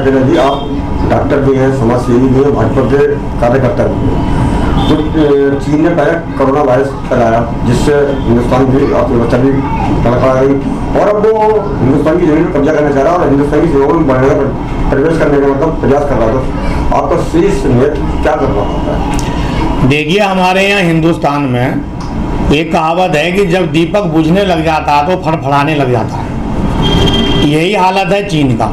कहना जी, आप डॉक्टर भी हैं, समाज सेवी भी हैं, भाजपा के कार्यकर्ता भी हैं। तो चीन ने पहले कोरोना वायरस फैलाया, जिससे हिंदुस्तान की अर्थव्यवस्था भी तड़का गई, और अब वो हिंदुस्तान की जमीन पर कब्जा करना चाह रहा है और हिंदुस्तान की सीमाओं में बढ़ने का प्रवेश करने का मतलब प्रयास कर रहा था। आपका शीर्ष नेतृत्व क्या कर रहा है? देखिए, हमारे यहाँ हिंदुस्तान में एक कहावत है कि जब दीपक बुझने लग जाता है तो फड़फड़ाने लग जाता है। यही हालत है चीन का।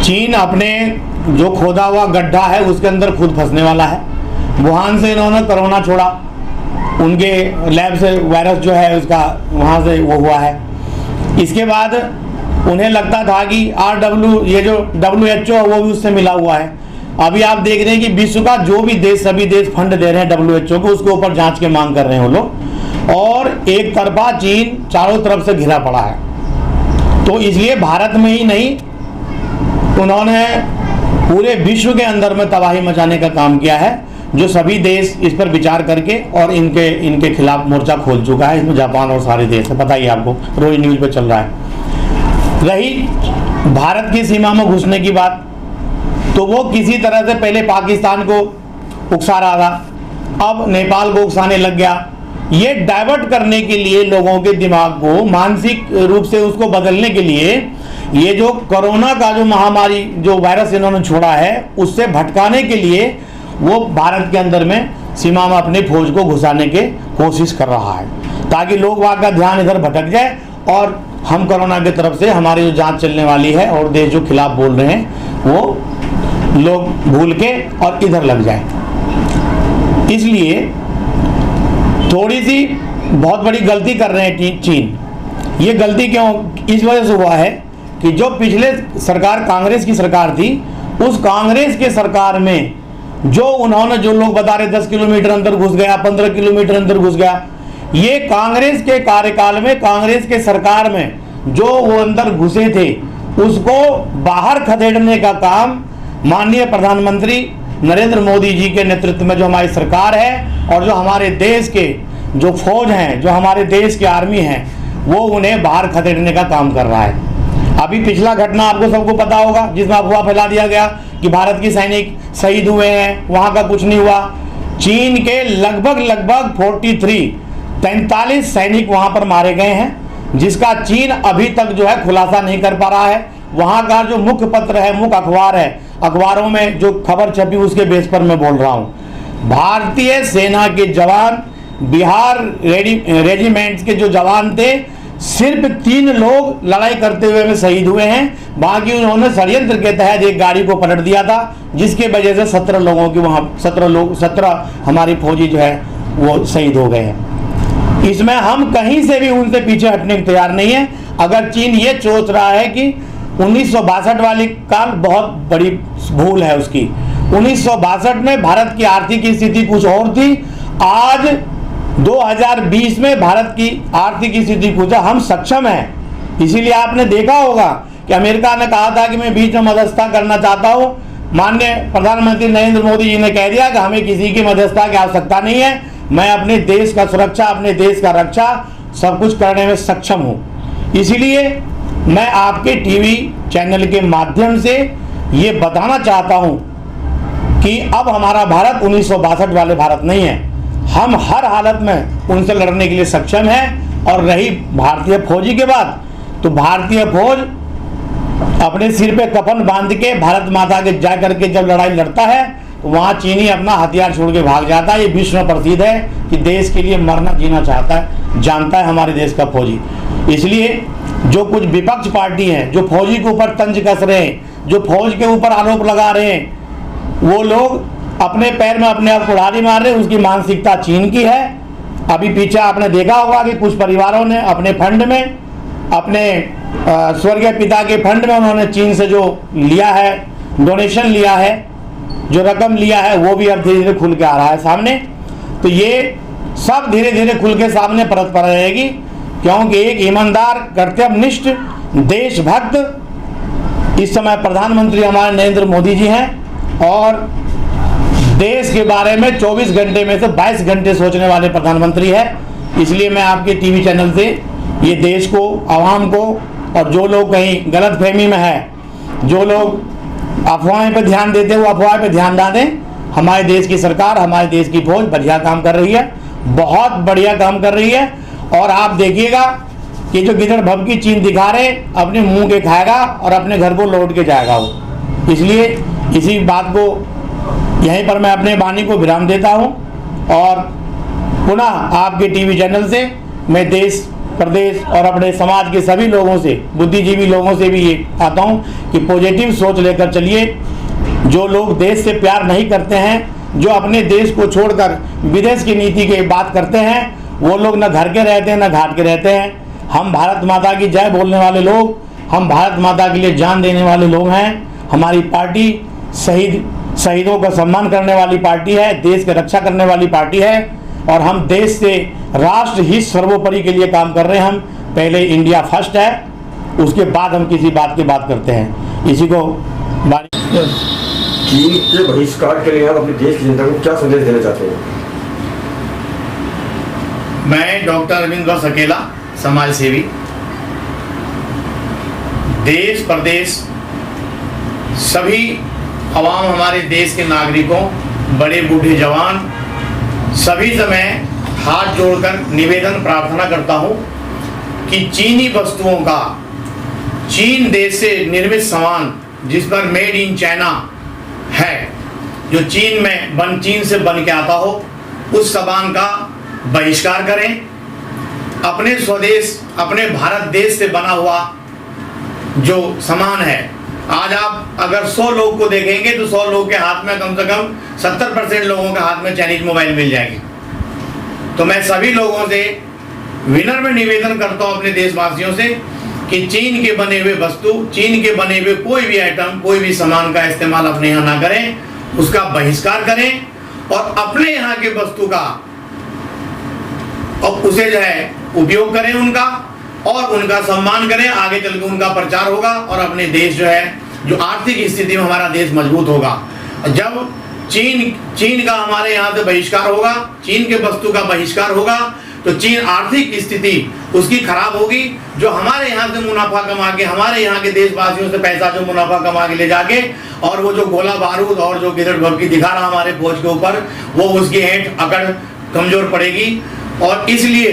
चीन अपने जो खोदा हुआ गड्ढा है उसके अंदर खुद फंसने वाला है। वुहान से इन्होंने कोरोना छोड़ा, उनके लैब से वायरस जो है उसका वहाँ से वो हुआ है। इसके बाद उन्हें लगता था कि ये जो WHO है वो भी उससे मिला हुआ है। अभी आप देख रहे हैं कि विश्व का जो भी देश, सभी देश फंड दे रहे हैं WHO को, उसके ऊपर जांच के मांग कर रहे हैं वो लोग, और एक तरफा चीन चारों तरफ से घिरा पड़ा है। तो इसलिए भारत में ही नहीं, उन्होंने पूरे विश्व के अंदर में तबाही मचाने का काम किया है, जो सभी देश इस पर विचार करके और इनके खिलाफ मोर्चा खोल चुका है। इसमें जापान और सारे देश है, पता ही आपको, रोज न्यूज पे चल रहा है। रही भारत की सीमा में घुसने की बात, तो वो किसी तरह से पहले पाकिस्तान को उकसा रहा था, अब नेपाल को उकसाने लग गया। ये डाइवर्ट करने के लिए लोगों के दिमाग को मानसिक रूप से उसको बदलने के लिए ये जो कोरोना का जो महामारी, जो वायरस इन्होंने छोड़ा है, उससे भटकाने के लिए वो भारत के अंदर में सीमा में अपनी फौज को घुसाने की कोशिश कर रहा है, ताकि लोग वहाँ का ध्यान इधर भटक जाए और हम कोरोना की तरफ से हमारी जो जांच चलने वाली है और देश जो खिलाफ बोल रहे हैं वो लोग भूल के और इधर लग जाए। इसलिए थोड़ी सी बहुत बड़ी गलती कर रहे हैं चीन। ये गलती क्यों इस वजह से हुआ है कि जो पिछले सरकार कांग्रेस की सरकार थी, उस कांग्रेस के सरकार में जो उन्होंने, जो लोग बता रहे 10 किलोमीटर अंदर घुस गया, 15 किलोमीटर अंदर घुस गया, ये कांग्रेस के कार्यकाल में, कांग्रेस के सरकार में जो वो अंदर घुसे थे उसको बाहर खदेड़ने का काम माननीय प्रधानमंत्री नरेंद्र मोदी जी के नेतृत्व में जो हमारी सरकार है और जो हमारे देश के जो फौज हैं, जो हमारे देश के आर्मी हैं, वो उन्हें बाहर खदेड़ने का काम कर रहा है। अभी पिछला घटना आपको सबको पता होगा, जिसमें अफवाह फैला दिया गया कि भारत के सैनिक शहीद हुए हैं, वहां का कुछ नहीं हुआ। चीन के लगभग 43 सैनिक वहां पर मारे गए हैं, जिसका चीन अभी तक जो है खुलासा नहीं कर पा रहा है। वहां का जो मुख्य पत्र है, मुख्य अखबार है, अखबारों में जो खबर छपी उसके बेस पर मैं बोल रहा हूं। भारतीय सेना के जवान, बिहार रेजिमेंट के जो जवान थे, सिर्फ 3 लोग लड़ाई करते हुए में शहीद हुए हैं। बाकी उन्होंने षड्यंत्र के तहत एक गाड़ी को पलट दिया था, जिसके वजह से 17 लोगों की वहां 17 हमारी फौजी जो है वो शहीद हो गए हैं। इसमें हम कहीं से भी उनसे पीछे हटने को तैयार नहीं है। अगर चीन ये सोच रहा है कि 1962 वाली काल बहुत बड़ी भूल है उसकी। 1962 में भारत की आर्थिक स्थिति कुछ और थी, आज 2020 में भारत की आर्थिक स्थिति कुछ, हम सक्षम हैं। इसीलिए आपने देखा होगा कि अमेरिका ने कहा था कि मैं बीच में मध्यस्थता करना चाहता हूं। माननीय प्रधानमंत्री नरेंद्र मोदी जी ने कह दिया कि हमें किसी की मध्यस्थता की आवश्यकता नहीं है, मैं अपने देश का सुरक्षा, अपने देश का रक्षा सब कुछ करने में सक्षम हूं। इसीलिए मैं आपके टीवी चैनल के माध्यम से ये बताना चाहता हूं कि अब हमारा भारत 1962 वाले भारत नहीं है। हम हर हालत में उनसे लड़ने के लिए सक्षम हैं। और रही भारतीय फौजी के बाद, तो भारतीय फौज अपने सिर पे कफन बांध के भारत माता के जा करके जब लड़ाई लड़ता है, तो वहाँ चीनी अपना हथियार छोड़ के भाग जाता है। ये विश्व में प्रसिद्ध है कि देश के लिए मरना जीना चाहता है, जानता है हमारे देश का फौजी। इसलिए जो कुछ विपक्ष पार्टी हैं, जो फौजी के ऊपर तंज कस रहे हैं, जो फौज के ऊपर आरोप लगा रहे हैं, वो लोग अपने पैर में अपने आप कुल्हाड़ी मार रहे हैं। उसकी मानसिकता चीन की है। अभी पीछे आपने देखा होगा कि कुछ परिवारों ने अपने फंड में, अपने स्वर्गीय पिता के फंड में उन्होंने चीन से जो लिया है, डोनेशन लिया है, जो रकम लिया है, वो भी अब धीरे धीरे खुल के आ रहा है सामने। तो ये सब धीरे धीरे खुल के सामने परत पर रहेगी, क्योंकि एक ईमानदार, कर्तव्यनिष्ठ, देशभक्त इस समय प्रधानमंत्री हमारे नरेंद्र मोदी जी हैं और देश के बारे में 24 घंटे में से 22 घंटे सोचने वाले प्रधानमंत्री है। इसलिए मैं आपके टीवी चैनल से ये देश को, आवाम को, और जो लोग कहीं गलत फहमी में है, जो लोग अफवाहें पे ध्यान देते हुए अफवाह पे ध्यान ना दें। हमारे देश की सरकार, हमारे देश की फौज बढ़िया काम कर रही है, बहुत बढ़िया काम कर रही है। और आप देखिएगा कि जो गिदड़ भभकी चीन दिखा रहे, अपने मुंह के खाएगा और अपने घर को लौट के जाएगा वो। इसलिए इसी बात को यहीं पर मैं अपने वाणी को विराम देता हूं और पुनः आपके टीवी चैनल से मैं देश प्रदेश और अपने समाज के सभी लोगों से, बुद्धिजीवी लोगों से भी ये आता हूं कि पॉजिटिव सोच लेकर चलिए। जो लोग देश से प्यार नहीं करते हैं, जो अपने देश को छोड़कर विदेश की नीति की बात करते हैं, वो लोग न घर के रहते हैं न घाट के रहते हैं। हम भारत माता की जय बोलने वाले लोग, हम भारत माता के लिए जान देने वाले लोग हैं। हमारी पार्टी शहीदों का सम्मान करने वाली पार्टी है, देश की रक्षा करने वाली पार्टी है और हम देश से राष्ट्र हित सर्वोपरि के लिए काम कर रहे हैं। हम पहले इंडिया फर्स्ट है, उसके बाद हम किसी बात की बात करते हैं। इसी को चीन के बहिष्कार के लिए आप अपने देश की जनता को क्या संदेश देना चाहते हैं? मैं डॉक्टर अरविंद सकेला, समाज सेवी, देश प्रदेश सभी आवाम, हमारे देश के नागरिकों, बड़े बूढ़े जवान, सभी से मैं हाथ जोड़कर निवेदन प्रार्थना करता हूं कि चीनी वस्तुओं का, चीन देश से निर्मित सामान जिस पर मेड इन चाइना है, जो चीन से बन के आता हो, उस सामान का बहिष्कार करें। अपने स्वदेश, अपने भारत देश से बना हुआ जो सामान है, आज आप अगर 100 लोग को देखेंगे तो 100 लोग के हाथ में कम से कम 70% लोगों के हाथ में चाइनीज मोबाइल मिल जाएगी। तो मैं सभी लोगों से विनम्र निवेदन करता हूं, अपने देशवासियों से, कि चीन के बने हुए वस्तु, चीन के बने हुए कोई भी आइटम, कोई भी सामान का इस्तेमाल अपने यहाँ ना करें, उसका बहिष्कार करें और अपने यहाँ के वस्तु का और उसे जो है उपयोग करें उनका, और उनका सम्मान करें। आगे चल के उनका प्रचार होगा और अपने देश जो है, जो आर्थिक स्थिति में हमारा देश मजबूत होगा। जब चीन का हमारे यहाँ से बहिष्कार होगा, चीन के वस्तु का बहिष्कार होगा, तो चीन आर्थिक स्थिति उसकी खराब होगी। जो हमारे यहाँ से मुनाफा कमा के, हमारे यहाँ के देशवासियों से पैसा जो मुनाफा कमा के ले जाके, और वो जो गोला बारूद और जो गिदड़ भभकी दिखा रहा हमारे फौज के ऊपर, वो उसकी ऐंठ अकड़ कमजोर पड़ेगी। और इसलिए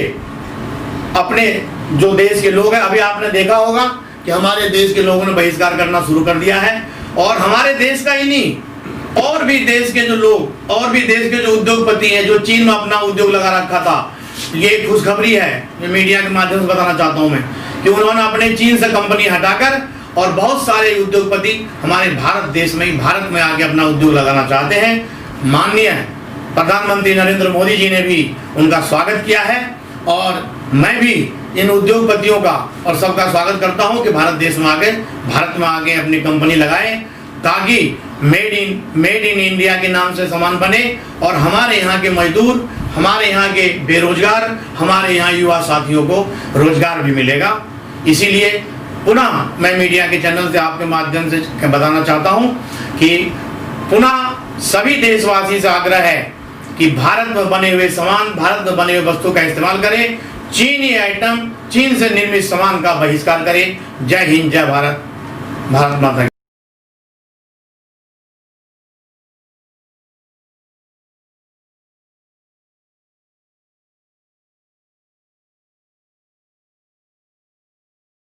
अपने जो देश के लोग हैं, अभी आपने देखा होगा कि हमारे देश के लोगों ने बहिष्कार करना शुरू कर दिया है। और हमारे देश का ही नहीं, और भी देश के जो लोग, और भी देश के जो उद्योगपति हैं, जो चीन में अपना उद्योग लगा रखा था, ये खुशखबरी है, मैं मीडिया के माध्यम से बताना चाहता हूं मैं, कि उन्होंने अपने चीन से कंपनी हटाकर और बहुत सारे उद्योगपति हमारे भारत देश में ही, भारत में आके अपना उद्योग लगाना चाहते हैं। माननीय प्रधानमंत्री नरेंद्र मोदी जी ने भी उनका स्वागत किया है और मैं भी इन उद्योगपतियों का और सबका स्वागत करता हूं कि भारत में आगे अपनी कंपनी लगाएं, ताकि मेड इन इंडिया के नाम से सामान बने और हमारे यहाँ के मजदूर, हमारे यहाँ के बेरोजगार, हमारे यहाँ युवा साथियों को रोजगार भी मिलेगा। इसीलिए पुनः मैं मीडिया के चैनल से आपके माध्यम से बताना चाहता हूँ कि पुनः सभी देशवासी से आग्रह है कि भारत में बने हुए सामान, भारत में बने हुए वस्तु का इस्तेमाल करें, चीनी आइटम, चीन से निर्मित सामान का बहिष्कार करें। जय हिंद, जय भारत, भारत माता की।